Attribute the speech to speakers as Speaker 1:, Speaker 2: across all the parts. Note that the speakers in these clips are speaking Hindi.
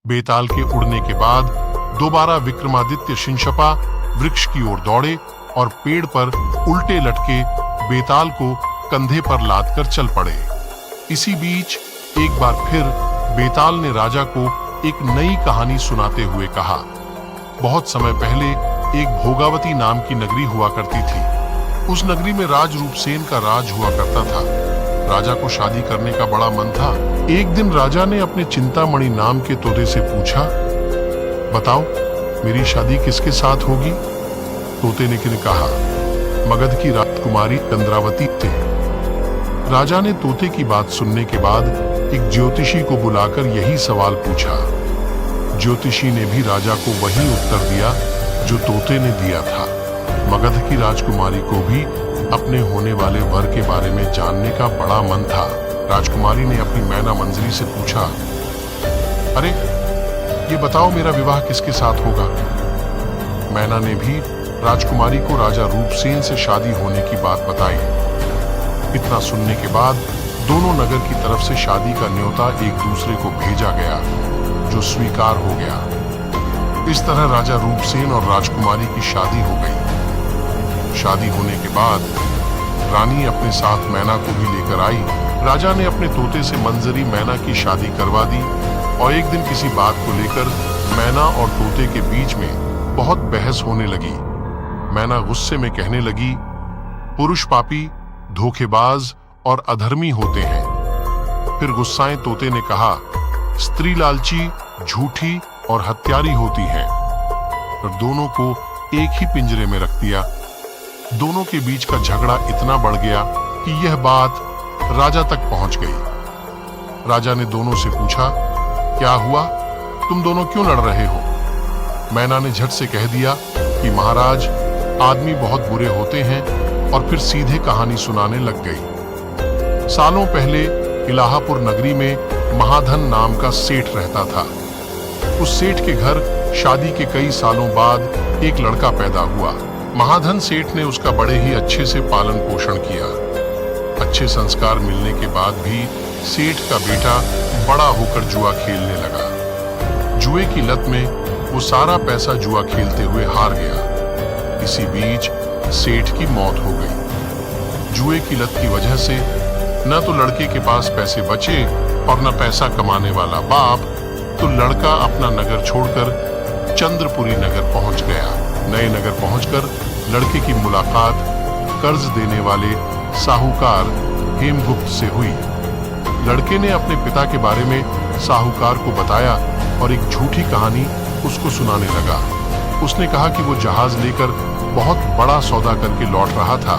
Speaker 1: बेताल के उड़ने के बाद दोबारा विक्रमादित्य शिंशपा वृक्ष की ओर दौड़े और पेड़ पर उल्टे लटके बेताल को कंधे पर लाद कर चल पड़े। इसी बीच एक बार फिर बेताल ने राजा को एक नई कहानी सुनाते हुए कहा, बहुत समय पहले एक भोगावती नाम की नगरी हुआ करती थी। उस नगरी में राज रूपसेन का राज हुआ करता था। राजा को शादी करने का बड़ा मन था। एक दिन राजा ने अपने चिंतामणि नाम के तोते से पूछा, बताओ मेरी शादी किसके साथ होगी? तोते ने कहा, मगध की राजकुमारी चंद्रावती से। राजा ने तोते की बात सुनने के बाद एक ज्योतिषी को बुलाकर यही सवाल पूछा। ज्योतिषी ने भी राजा को वही उत्तर दिया जो तोते ने दिया था। मगध की राजकुमारी को भी अपने होने वाले वर के बारे में जानने का बड़ा मन था। राजकुमारी ने अपनी मैना मंजरी से पूछा, अरे ये बताओ मेरा विवाह किसके साथ होगा? मैना ने भी राजकुमारी को राजा रूपसेन से शादी होने की बात बताई। इतना सुनने के बाद दोनों नगर की तरफ से शादी का न्योता एक दूसरे को भेजा गया, जो स्वीकार हो गया। इस तरह राजा रूपसेन और राजकुमारी की शादी हो गई। शादी होने के बाद रानी अपने साथ मैना को भी लेकर आई। राजा ने अपने तोते से मंजरी मैना की शादी करवा दी और एक दिन किसी बात को लेकर मैना और तोते के बीच में बहुत बहस होने लगी। मैना गुस्से में कहने लगी, पुरुष पापी, धोखेबाज और अधर्मी होते हैं। फिर गुस्साए तोते ने कहा, स्त्री लालची, झूठी और हत्यारी होती है। और दोनों को एक ही पिंजरे में रख दिया। दोनों के बीच का झगड़ा इतना बढ़ गया कि यह बात राजा तक पहुंच गई। राजा ने दोनों से पूछा, क्या हुआ? तुम दोनों क्यों लड़ रहे हो? मैना ने झट से कह दिया कि महाराज, आदमी बहुत बुरे होते हैं, और फिर सीधे कहानी सुनाने लग गई। सालों पहले इलाहापुर नगरी में महाधन नाम का सेठ रहता था। उस सेठ के घर शादी के कई सालों बाद एक लड़का पैदा हुआ। महाधन सेठ ने उसका बड़े ही अच्छे से पालन पोषण किया। अच्छे संस्कार मिलने के बाद भी सेठ का बेटा बड़ा होकर जुआ खेलने लगा। जुए की लत में वो सारा पैसा जुआ खेलते हुए हार गया। इसी बीच सेठ की मौत हो गई। जुए की लत की वजह से न तो लड़के के पास पैसे बचे और न पैसा कमाने वाला बाप, तो लड़का अपना नगर छोड़कर चंद्रपुरी नगर पहुंच गया। नए नगर पहुंचकर लड़के की मुलाकात कर्ज देने वाले साहूकार हेमगुप्त से हुई। लड़के ने अपने पिता के बारे में साहूकार को बताया और एक झूठी कहानी उसको सुनाने लगा। उसने कहा कि वो जहाज लेकर बहुत बड़ा सौदा करके लौट रहा था।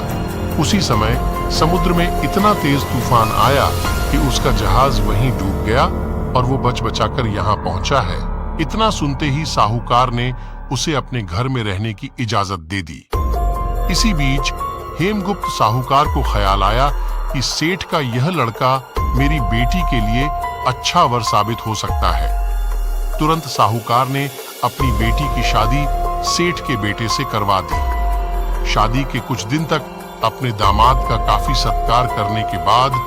Speaker 1: उसी समय समुद्र में इतना तेज तूफान आया कि उसका जहाज वहीं डूब गया और वो बच बचाकर यहाँ पहुंचा है। इतना सुनते ही साहूकार ने उसे अपने घर में रहने की इजाजत दे दी। इसी बीच हेमगुप्त साहूकार को ख्याल आया कि सेठ का यह लड़का मेरी बेटी के लिए अच्छा वर साबित हो सकता है। तुरंत साहूकार ने अपनी बेटी की शादी सेठ के बेटे से करवा दी। शादी के कुछ दिन तक अपने दामाद का काफी सत्कार करने के बाद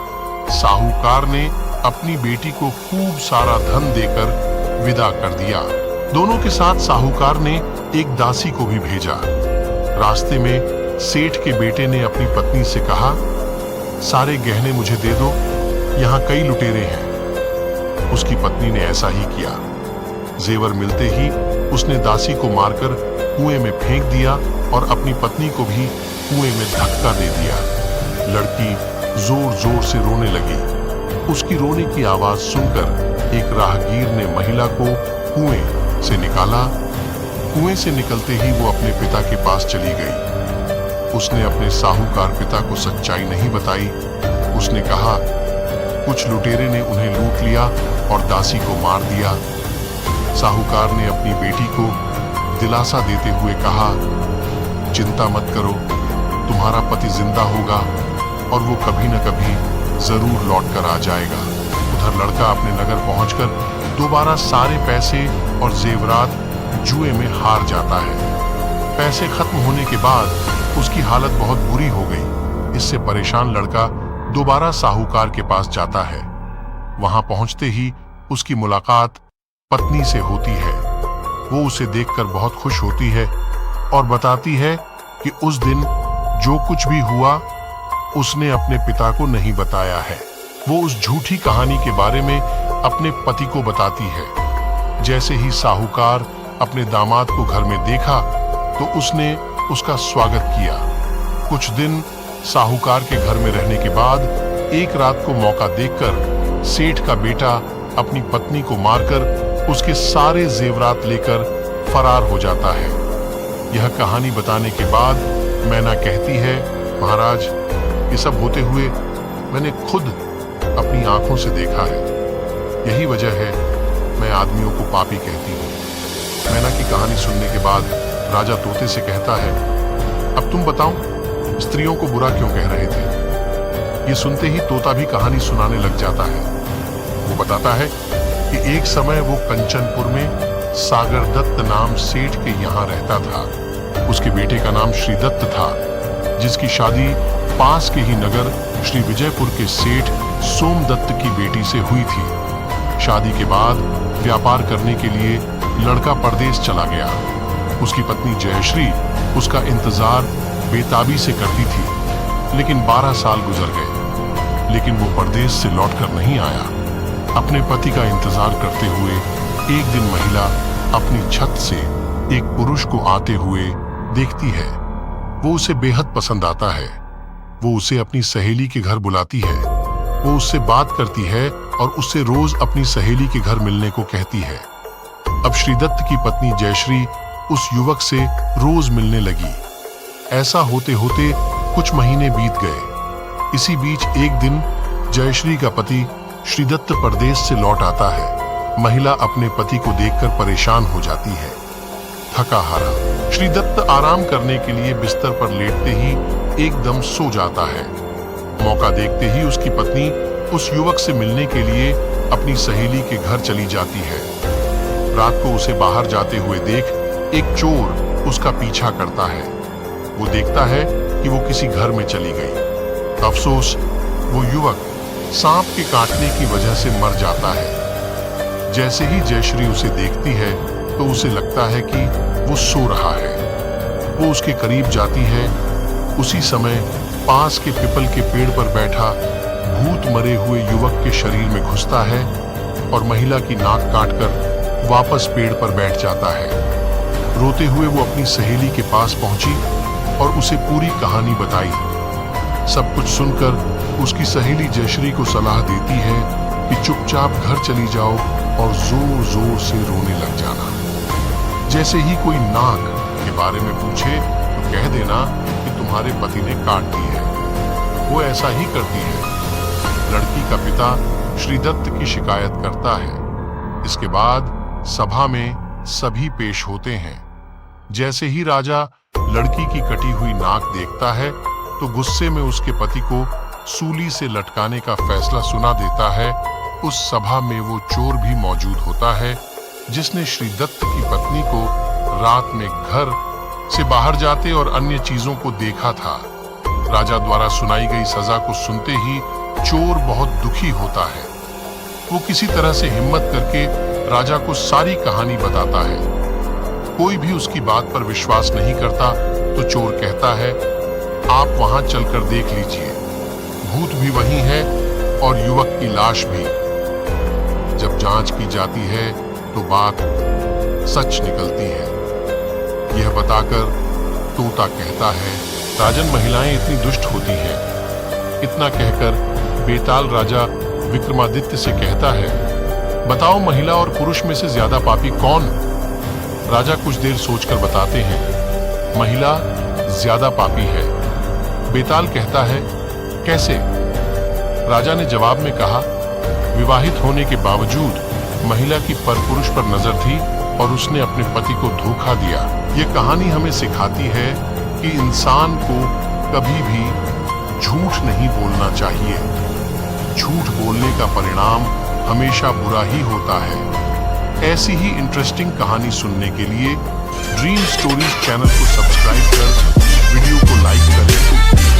Speaker 1: साहूकार ने अपनी बेटी को खूब सारा धन देकर विदा कर दिया। दोनों के साथ साहूकार ने एक दासी को भी भेजा। रास्ते में सेठ के बेटे ने अपनी पत्नी से कहा, सारे गहने मुझे दे दो, यहाँ कई लुटेरे हैं। उसकी पत्नी ने ऐसा ही किया। जेवर मिलते ही उसने दासी को मारकर कुएं में फेंक दिया और अपनी पत्नी को भी कुएं में धक्का दे दिया। लड़की जोर जोर से रोने लगी। उसकी रोने की आवाज सुनकर एक राहगीर ने महिला को कुएं से निकाला। कुएं से निकलते ही वो अपने पिता के पास चली गई। उसने अपने साहूकार पिता को सच्चाई नहीं बताई। उसने कहा, कुछ लुटेरे ने उन्हें लूट लिया और दासी को मार दिया। साहूकार ने अपनी बेटी को दिलासा देते हुए कहा, चिंता मत करो, तुम्हारा पति जिंदा होगा और वो कभी न कभी जरूर लौट कर आ जाएगा। उधर लड़का अपने नगर पहुंचकर दोबारा सारे पैसे और जेवरात जुए में हार जाता है। पैसे खत्म होने के बाद उसकी हालत बहुत बुरी हो गई। इससे परेशान लड़का दोबारा साहूकार के पास जाता है। वहां पहुंचते ही उसकी मुलाकात पत्नी से होती है। वो उसे देखकर बहुत खुश होती है और बताती है कि उस दिन जो कुछ भी हुआ उसने अपने पिता को नहीं बताया है। वो उस झूठी कहानी के बारे में अपने पति को बताती है। जैसे ही साहूकार अपने दामाद को घर में देखा तो उसने उसका स्वागत किया। कुछ दिन साहूकार के घर में रहने के बाद एक रात को मौका देखकर सेठ का बेटा अपनी पत्नी को मारकर उसके सारे जेवरात लेकर फरार हो जाता है। यह कहानी बताने के बाद मैना कहती है, महाराज, ये सब होते हुए मैंने खुद अपनी आंखों से देखा है। यही वजह है मैं आदमियों को पापी कहती हूँ। मैना की कहानी सुनने के बाद राजा तोते से कहता है, अब तुम बताओ, स्त्रियों को बुरा क्यों कह रहे थे? ये सुनते ही तोता भी कहानी सुनाने लग जाता है। वो बताता है कि एक समय वो कंचनपुर में सागर दत्त नाम सेठ के यहाँ रहता था। उसके बेटे का नाम श्रीदत्त था, जिसकी शादी पास के ही नगर श्री विजयपुर के सेठ सोमदत्त की बेटी से हुई थी। शादी के बाद व्यापार करने के लिए लड़का परदेश चला गया। उसकी पत्नी जयश्री उसका इंतजार बेताबी से करती थी, लेकिन 12 साल गुजर गए, लेकिन वो परदेश से लौटकर नहीं आया। अपने पति का इंतजार करते हुए एक दिन महिला अपनी छत से एक पुरुष को आते हुए देखती है। वो उसे बेहद पसंद आता है। वो उसे अपनी सहेली के घर बुलाती है। वो उससे बात करती है और उससे रोज अपनी सहेली के घर मिलने को कहती है। अब श्रीदत्त की पत्नी जयश्री उस युवक से रोज मिलने लगी। ऐसा होते होते कुछ महीने बीत गए। इसी बीच एक दिन जयश्री का पति श्रीदत्त परदेश से लौट आता है। महिला अपने पति को देखकर परेशान हो जाती है। थका हारा श्रीदत्त आराम करने के लिए बिस्तर पर लेटते ही एकदम सो जाता है। मौका देखते ही उसकी पत्नी उस युवक से मिलने के लिए अपनी सहेली के घर चली जाती है। रात को उसे बाहर जाते हुए देख एक चोर उसका पीछा करता है। वो देखता है कि वो किसी घर में चली गई। अफसोस, वो युवक सांप के काटने की वजह से मर जाता है। जैसे ही जयश्री उसे देखती है तो उसे लगता है कि वो सो रहा है। वो उसके करीब जाती है। उसी समय पास के पीपल के पेड़ पर बैठा भूत मरे हुए युवक के शरीर में घुसता है और महिला की नाक काटकर वापस पेड़ पर बैठ जाता है। रोते हुए वो अपनी सहेली के पास पहुंची और उसे पूरी कहानी बताई। सब कुछ सुनकर उसकी सहेली जयश्री को सलाह देती है कि चुपचाप घर चली जाओ और जोर जोर से रोने लग जाना। जैसे ही कोई नाक के बारे में पूछे तो कह देना कि तुम्हारे पति ने काट दी है। वो ऐसा ही करती है। लड़की का पिता श्रीदत्त की शिकायत करता है। इसके बाद सभा में सभी पेश होते हैं। जैसे ही राजा लड़की की कटी हुई नाक देखता है तो गुस्से में उसके पति को सूली से लटकाने का फैसला सुना देता है। उस सभा में वो चोर भी मौजूद होता है जिसने श्रीदत्त की पत्नी को रात में घर से बाहर जाते और अन्य चीजों को देखा था। राजा द्वारा सुनाई गई सजा को सुनते ही चोर बहुत दुखी होता है। वो किसी तरह से हिम्मत करके राजा को सारी कहानी बताता है। कोई भी उसकी बात पर विश्वास नहीं करता तो चोर कहता है, आप वहां चलकर देख लीजिए, भूत भी वही है और युवक की लाश भी। जब जांच की जाती है तो बात सच निकलती है। यह बताकर तोता कहता है, राजन, महिलाएं इतनी दुष्ट होती हैं। इतना कहकर बेताल राजा विक्रमादित्य से कहता है, बताओ महिला और पुरुष में से ज्यादा पापी कौन? राजा कुछ देर सोचकर बताते हैं, महिला ज्यादा पापी है। बेताल कहता है, कैसे? राजा ने जवाब में कहा, विवाहित होने के बावजूद महिला की परपुरुष पर नजर थी और उसने अपने पति को धोखा दिया। यह कहानी हमें सिखाती है कि इंसान को कभी भी झूठ नहीं बोलना चाहिए। झूठ बोलने का परिणाम हमेशा बुरा ही होता है। ऐसी ही इंटरेस्टिंग कहानी सुनने के लिए ड्रीम स्टोरीज चैनल को सब्सक्राइब कर वीडियो को लाइक करें।